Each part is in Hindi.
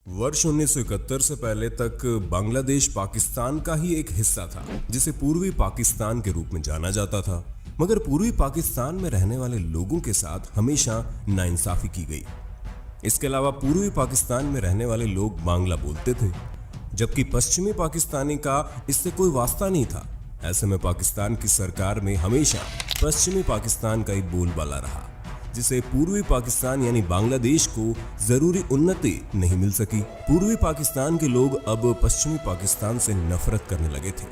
वर्ष 1971 से पहले तक बांग्लादेश पाकिस्तान का ही एक हिस्सा था, जिसे पूर्वी पाकिस्तान के रूप में जाना जाता था। मगर पूर्वी पाकिस्तान में रहने वाले लोगों के साथ हमेशा नाइंसाफी की गई। इसके अलावा पूर्वी पाकिस्तान में रहने वाले लोग बांग्ला बोलते थे, जबकि पश्चिमी पाकिस्तानी का इससे कोई वास्ता नहीं था। ऐसे में पाकिस्तान की सरकार में हमेशा पश्चिमी पाकिस्तान का ही बोलबाला रहा, जिसे पूर्वी पाकिस्तान यानी बांग्लादेश को जरूरी उन्नति नहीं मिल सकी। पूर्वी पाकिस्तान के लोग अब पश्चिमी पाकिस्तान से नफरत करने लगे थे।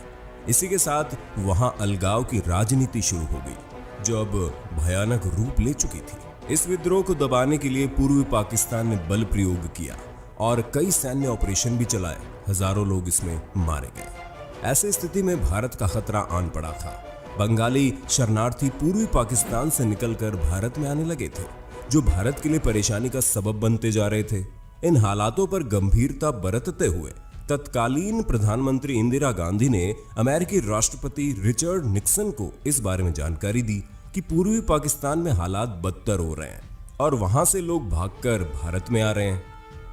इसी के साथ वहां अलगाव की राजनीति शुरू हो गई, जो अब भयानक रूप ले चुकी थी। इस विद्रोह को दबाने के लिए पूर्वी पाकिस्तान ने बल प्रयोग किया और कई सैन्य ऑपरेशन भी चलाए। हजारों लोग इसमें मारे गए। ऐसी स्थिति में भारत का खतरा आन पड़ा था। बंगाली शरणार्थी पूर्वी पाकिस्तान से निकलकर भारत में आने लगे थे, जो भारत के लिए परेशानी का सबब बनते जा रहे थे। इन हालातों पर गंभीरता बरतते हुए तत्कालीन प्रधानमंत्री इंदिरा गांधी ने अमेरिकी राष्ट्रपति रिचर्ड निक्सन को इस बारे में जानकारी दी कि पूर्वी पाकिस्तान में हालात बदतर हो रहे हैं और वहां से लोग भागकर भारत में आ रहे हैं।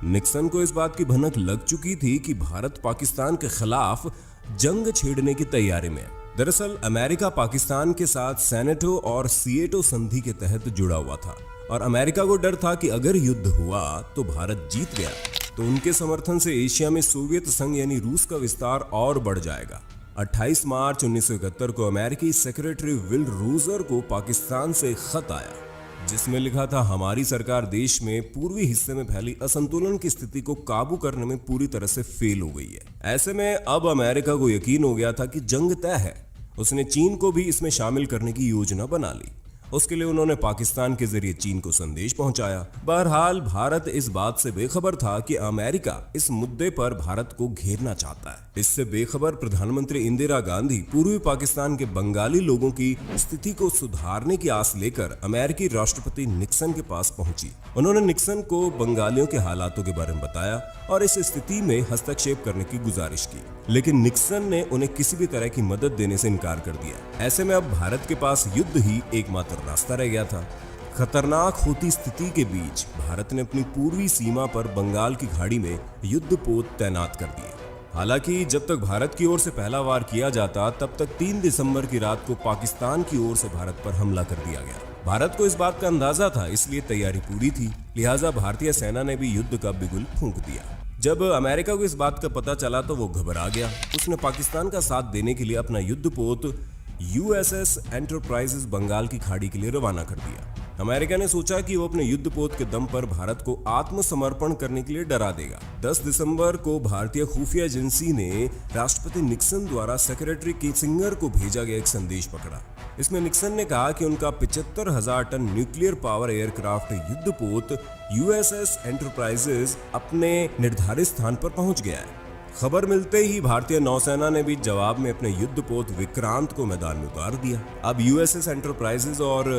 निक्सन को इस बात की भनक लग चुकी थी कि भारत पाकिस्तान के खिलाफ जंग छेड़ने की तैयारी में है। दरअसल अमेरिका पाकिस्तान के साथ सेनेटो और सिएटो संधि के तहत जुड़ा हुआ था और अमेरिका को डर था कि अगर युद्ध हुआ तो भारत जीत गया तो उनके समर्थन से एशिया में सोवियत संघ यानी रूस का विस्तार और बढ़ जाएगा। 28 मार्च 1971 को अमेरिकी सेक्रेटरी विल रोजर को पाकिस्तान से खत आया, जिसमें लिखा था, हमारी सरकार देश में पूर्वी हिस्से में फैली असंतुलन की स्थिति को काबू करने में पूरी तरह से फेल हो गई है। ऐसे में अब अमेरिका को यकीन हो गया था कि जंग तय है। उसने चीन को भी इसमें शामिल करने की योजना बना ली। उसके लिए उन्होंने पाकिस्तान के जरिए चीन को संदेश पहुंचाया। बहरहाल भारत इस बात से बेखबर था कि अमेरिका इस मुद्दे पर भारत को घेरना चाहता है। इससे बेखबर प्रधानमंत्री इंदिरा गांधी पूर्वी पाकिस्तान के बंगाली लोगों की स्थिति को सुधारने की आस लेकर अमेरिकी राष्ट्रपति निक्सन के पास पहुंची। उन्होंने निक्सन को बंगालियों के हालातों के बारे में बताया और इस स्थिति में हस्तक्षेप करने की गुजारिश की, लेकिन निक्सन ने उन्हें किसी भी तरह की मदद देने से इनकार कर दिया। ऐसे में अब भारत के पास युद्ध ही एकमात्र रास्ता रह गया था। खतरनाक होती स्थिति के बीच भारत ने अपनी पूर्वी सीमा पर बंगाल की खाड़ी में युद्धपोत तैनात कर दिए। हालांकि जब तक भारत की ओर से पहला वार किया जाता, तब तक 3 दिसंबर की रात को पाकिस्तान की ओर से भारत पर हमला कर दिया गया। भारत को इस बात का अंदाजा था, इसलिए तैयारी पूरी थी। लिहाजा भारतीय सेना ने भी युद्ध का बिगुल फूंक दिया। जब अमेरिका को इस बात का पता चला तो वो घबरा गया। उसने पाकिस्तान का साथ देने के लिए अपना युद्धपोत यूएसएस एंटरप्राइजेस बंगाल की खाड़ी के लिए रवाना कर दिया। अमेरिका ने सोचा कि वो अपने युद्धपोत के दम पर भारत को आत्मसमर्पण करने के लिए डरा देगा। 10 दिसंबर को भारतीय खुफिया एजेंसी ने राष्ट्रपति निक्सन द्वारा सेक्रेटरी किसिंगर को भेजा गया एक संदेश पकड़ा। इसमें निक्सन ने कहा कि उनका 75,000 टन न्यूक्लियर पावर एयरक्राफ्ट युद्धपोत यूएसएस एंटरप्राइजेस अपने निर्धारित स्थान पर पहुंच गया है। खबर मिलते ही भारतीय नौसेना ने भी जवाब में अपने युद्धपोत विक्रांत को मैदान में उतार दिया। अब यूएसएस एंटरप्राइजेस और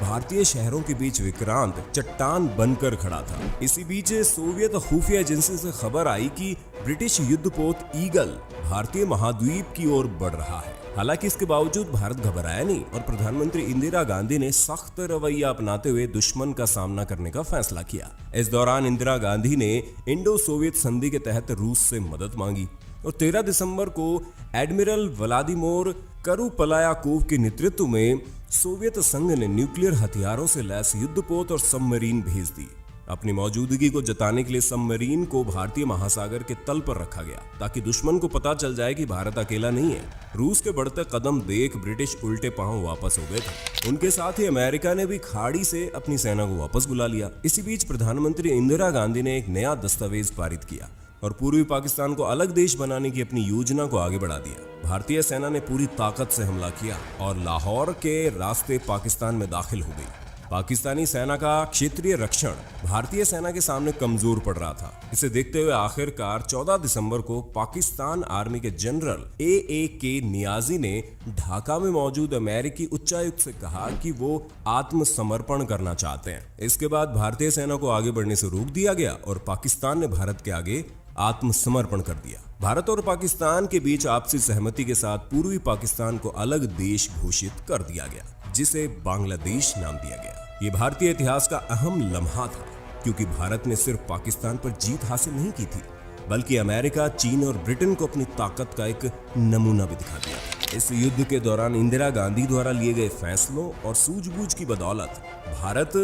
भारतीय शहरों के बीच विक्रांत चट्टान बनकर खड़ा था। इसी बीच सोवियत खुफिया एजेंसी से खबर आई कि ब्रिटिश युद्धपोत ईगल भारतीय महाद्वीप की ओर बढ़ रहा है। हालांकि इसके बावजूद भारत घबराया नहीं और प्रधानमंत्री इंदिरा गांधी ने सख्त रवैया अपनाते हुए दुश्मन का सामना करने का फैसला किया। इस दौरान इंदिरा गांधी ने इंडो सोवियत संधि के तहत रूस से मदद मांगी और 13 दिसंबर को एडमिरल व्लादिमीर करुपलायाकोव के नेतृत्व में सोवियत संघ ने न्यूक्लियर हथियारों से लैस युद्धपोत और सबमरीन भेज दी। अपनी मौजूदगी को जताने के लिए सबमरीन को भारतीय महासागर के तल पर रखा गया, ताकि दुश्मन को पता चल जाए कि भारत अकेला नहीं है। रूस के बढ़ते कदम देख ब्रिटिश उल्टे पांव वापस हो गए थे। उनके साथ ही अमेरिका ने भी खाड़ी से अपनी सेना को वापस बुला लिया। इसी बीच प्रधानमंत्री इंदिरा गांधी ने एक नया दस्तावेज पारित किया और पूर्वी पाकिस्तान को अलग देश बनाने की अपनी योजना को आगे बढ़ा दिया। भारतीय सेना ने पूरी ताकत से हमला किया और लाहौर के रास्ते पाकिस्तान में दाखिल हो गई। पाकिस्तानी सेना का क्षेत्रीय रक्षण भारतीय सेना के सामने कमजोर पड़ रहा था। इसे देखते हुए आखिरकार 14 दिसंबर को पाकिस्तान आर्मी के जनरल AAK नियाजी ने ढाका में मौजूद अमेरिकी उच्चायुक्त से कहा कि वो आत्मसमर्पण करना चाहते हैं। इसके बाद भारतीय सेना को आगे बढ़ने से रोक दिया गया और पाकिस्तान ने भारत के आगे आत्मसमर्पण कर दिया। भारत और पाकिस्तान के बीच आपसी सहमति के साथ पूर्वी पाकिस्तान को अलग देश घोषित कर दिया गया, जिसे बांग्लादेश नाम दिया गया। ये भारतीय इतिहास का अहम लम्हा था। क्योंकि भारत ने सिर्फ पाकिस्तान पर जीत हासिल नहीं की थी, बल्कि अमेरिका, चीन और ब्रिटेन को अपनी ताकत का एक नमूना भी दिखा दिया। इस युद्ध के दौरान इंदिरा गांधी द्वारा लिए गए फैसलों और सूझबूझ की बदौलत भारत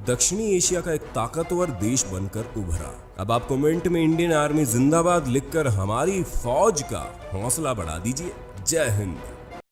दक्षिणी एशिया का एक ताकतवर देश बनकर उभरा। अब आप कमेंट में इंडियन आर्मी जिंदाबाद लिखकर हमारी फौज का हौसला बढ़ा दीजिए। जय हिंद।